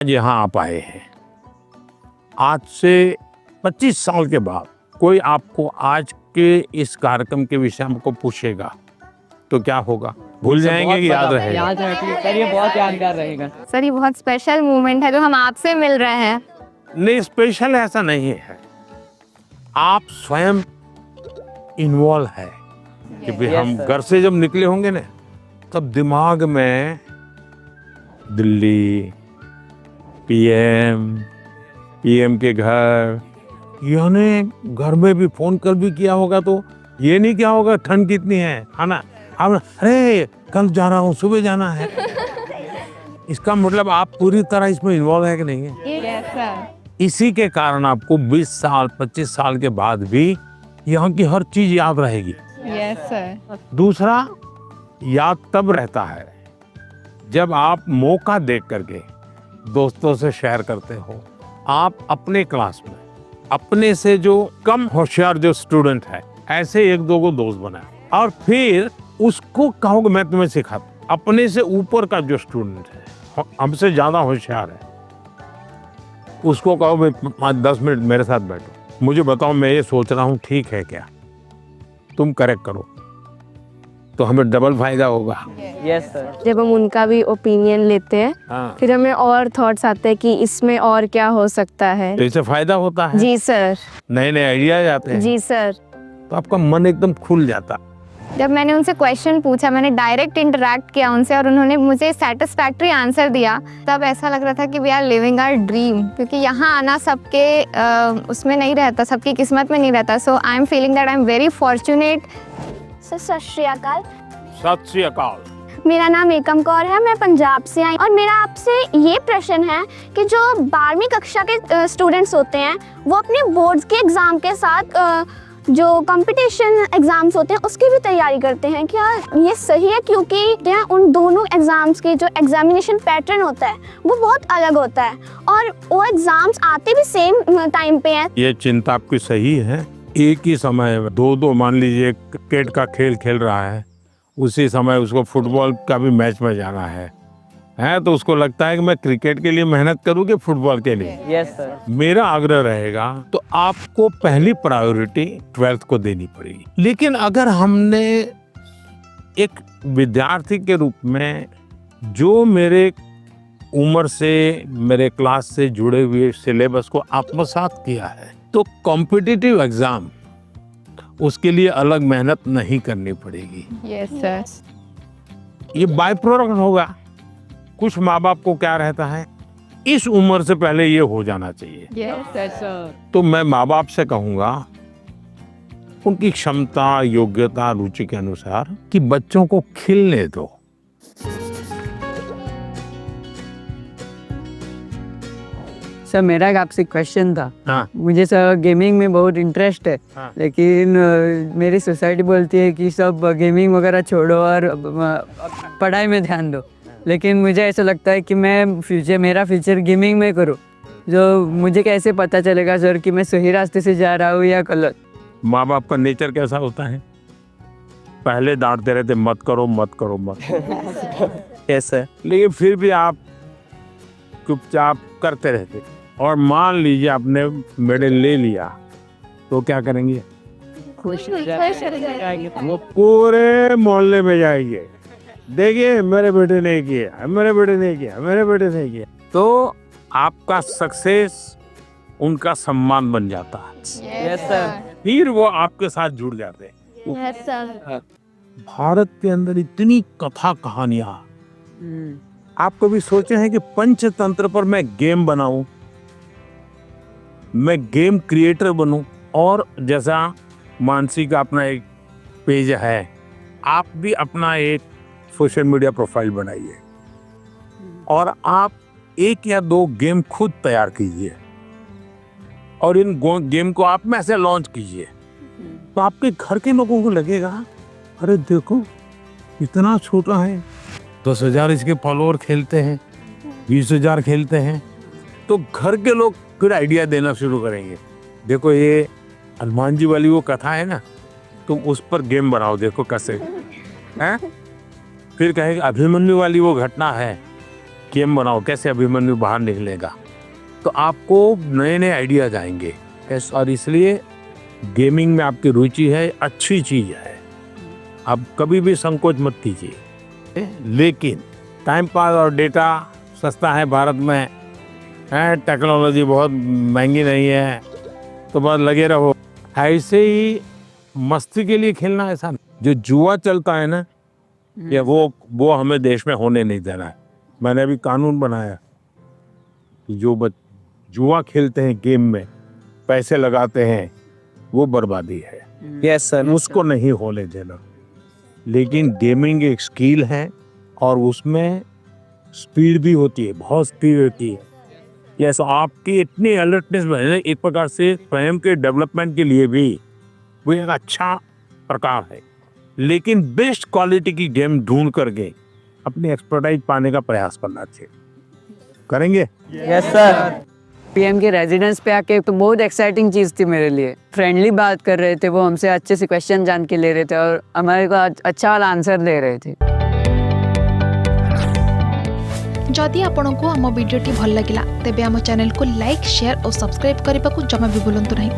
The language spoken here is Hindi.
यहाँ आप आए हैं, आज से 25 साल के बाद कोई आपको आज के इस कार्यक्रम के विषय में को पूछेगा तो क्या होगा? भूल जाएंगे कि याद रहेगा? याद रहेगा सर, ये बहुत यादगार रहेगा सर। ये बहुत स्पेशल मोमेंट है जो हम आपसे मिल रहे हैं। नहीं, स्पेशल ऐसा नहीं है, आप स्वयं इन्वॉल्व है कि भाई हम घर से जब निकले होंगे ना तब दिमाग में दिल्ली, पीएम के घर, यानी घर में भी फोन कर भी किया होगा तो ये नहीं क्या होगा ठंड कितनी है ना, हम अरे कल जा रहा हूँ, सुबह जाना है। इसका मतलब आप पूरी तरह इसमें इन्वॉल्व है कि नहीं है? Yes sir. इसी के कारण आपको 20 साल 25 साल के बाद भी यहाँ की हर चीज याद रहेगी। Yes sir. दूसरा, याद तब रहता है जब आप मौका देख करके दोस्तों से शेयर करते हो। आप अपने क्लास में अपने से जो कम होशियार जो स्टूडेंट है ऐसे एक दो को दोस्त बनाए और फिर उसको कहोगे मैं तुम्हें सिखाता। अपने से ऊपर का जो स्टूडेंट है, हमसे ज्यादा होशियार है, उसको कहो भाई 10 मिनट मेरे साथ बैठो, मुझे बताओ मैं ये सोच रहा हूँ ठीक है क्या, तुम करेक्ट करो, तो हमें डबल फायदा होगा। Yes sir. जब हम उनका भी ओपिनियन लेते हैं हाँ। फिर हमें और थॉट्स आते हैं कि इसमें और क्या हो सकता है। तो इससे फायदा होता है, जी सर। नए नए आइडियाज आते हैं, जी सर। तो आपका मन एकदम खुल जाता। जब मैंने उनसे क्वेश्चन पूछा, मैंने डायरेक्ट इंटरेक्ट किया उनसे और उन्होंने मुझे सेटिस्फैक्ट्री आंसर दिया, तब ऐसा लग रहा था कि we are living our dream. क्योंकि यहाँ आना सबके उसमें नहीं रहता, सबकी किस्मत में नहीं रहता। So I am feeling that I am very fortunate. सर सत श्री अकाल। सत श्री अकाल। मेरा नाम एकम कौर है, मैं पंजाब से आई और मेरा आपसे ये प्रश्न है कि जो 12वीं कक्षा के स्टूडेंट्स होते हैं वो अपने बोर्ड्स के एग्ज़ाम के साथ जो कंपटीशन एग्ज़ाम्स होते हैं उसकी भी तैयारी करते हैं, क्या ये सही है? क्योंकि उन दोनों एग्ज़ाम्स के जो एग्जामिनेशन पैटर्न होता है वो बहुत अलग होता है और वो एग्ज़ाम्स आते भी सेम टाइम पे हैं। ये चिंता आपकी सही है। एक ही समय में दो मान लीजिए क्रिकेट का खेल खेल रहा है, उसी समय उसको फुटबॉल का भी मैच में जाना है तो उसको लगता है कि मैं क्रिकेट के लिए मेहनत करूँ कि फुटबॉल के लिए। Yes sir. मेरा आग्रह रहेगा तो आपको पहली प्रायोरिटी 12th को देनी पड़ेगी। लेकिन अगर हमने एक विद्यार्थी के रूप में जो मेरे उम्र से मेरे क्लास से जुड़े हुए सिलेबस को आत्मसात किया है तो कॉम्पिटिटिव एग्जाम उसके लिए अलग मेहनत नहीं करनी पड़ेगी। Yes sir. ये बाय प्रोडक्ट होगा। कुछ माँ बाप को क्या रहता है, इस उम्र से पहले ये हो जाना चाहिए। Yes sir. तो मैं माँ बाप से कहूँगा उनकी क्षमता, योग्यता, रुचि के अनुसार कि बच्चों को खिलने दो। सर मेरा एक आपसे क्वेश्चन था। हाँ। मुझे सर गेमिंग में बहुत इंटरेस्ट है। हाँ। लेकिन मेरी सोसाइटी बोलती है कि सब गेमिंग वगैरह छोड़ो और पढ़ाई में ध्यान दो। लेकिन मुझे ऐसा लगता है कि मेरा फ्यूचर गेमिंग में करूँ। जो मुझे कैसे पता चलेगा सर कि मैं सही रास्ते से जा रहा हूँ या गलत? माँ बाप का नेचर कैसा होता है, पहले डांटते रहते मत करो मत करो मत कैसे? लेकिन फिर भी आप चुपचाप करते रहते और मान लीजिए आपने मेडल ले लिया तो क्या करेंगे? खुश वो पूरे मोहल्ले में जाएंगे, देखिए मेरे बेटे ने किया, मेरे बेटे ने किया, मेरे बेटे ने किया। तो आपका सक्सेस उनका सम्मान बन जाता है। Yes sir. फिर वो आपके साथ जुड़ जाते हैं। Yes sir. भारत के अंदर इतनी कथा कहानियां, आप कभी सोचे हैं कि पंचतंत्र पर मैं गेम बनाऊं, मैं गेम क्रिएटर बनूं? और जैसा मानसी का अपना एक पेज है, आप भी अपना एक सोशल मीडिया प्रोफाइल बनाइए और आप 1 या 2 गेम खुद तैयार कीजिए और इन गेम को आप में से लॉन्च कीजिए। तो आपके घर के लोगों को लगेगा अरे देखो इतना छोटा है, 10,000 इसके फॉलोअर खेलते हैं, 20,000 खेलते हैं। तो घर के लोग फिर आइडिया देना शुरू करेंगे, देखो ये हनुमान जी वाली वो कथा है ना, तुम उस पर गेम बनाओ, देखो कैसे हैं। फिर कहेंगे अभिमन्यु वाली वो घटना है, गेम बनाओ, कैसे अभिमन्यु बाहर निकलेगा, तो आपको नए नए आइडियाज आएंगे। और इसलिए गेमिंग में आपकी रुचि है, अच्छी चीज़ है, आप कभी भी संकोच मत कीजिए। लेकिन टाइम पास और डेटा सस्ता है भारत में, है टेक्नोलॉजी बहुत महंगी नहीं है, तो बस लगे रहो। ऐसे ही मस्ती के लिए खेलना, ऐसा जो जुआ चलता है ना, ये वो हमें देश में होने नहीं देना है। मैंने अभी कानून बनाया कि जो जुआ खेलते हैं, गेम में पैसे लगाते हैं, वो बर्बादी है। Yes sir. उसको नहीं होने देना। लेकिन गेमिंग एक स्किल है और उसमें स्पीड भी होती है, बहुत स्पीड होती है। यस, आपकी इतनी अलर्टनेस बने, एक प्रकार से स्वयं के डेवलपमेंट के लिए भी वो एक अच्छा प्रकार है। लेकिन बेस्ट क्वालिटी की गेम ढूंढ करके अपनी एक्सपर्टाइज पाने का प्रयास करना चाहिए। करेंगे? Yes sir. पीएम के रेजिडेंस पे आके तो बहुत एक्साइटिंग चीज़ थी मेरे लिए। फ्रेंडली बात कर रहे थे, वो हमसे अच्छे से क्वेश्चन जान के ले रहे थे और हमारे को अच्छा वाला आंसर दे रहे थे। जदि आपंक आम भिडी भल लगा तेब आम चैनल को लाइक, शेयर और सब्सक्राइब करने को जमा भी भूलु नहीं।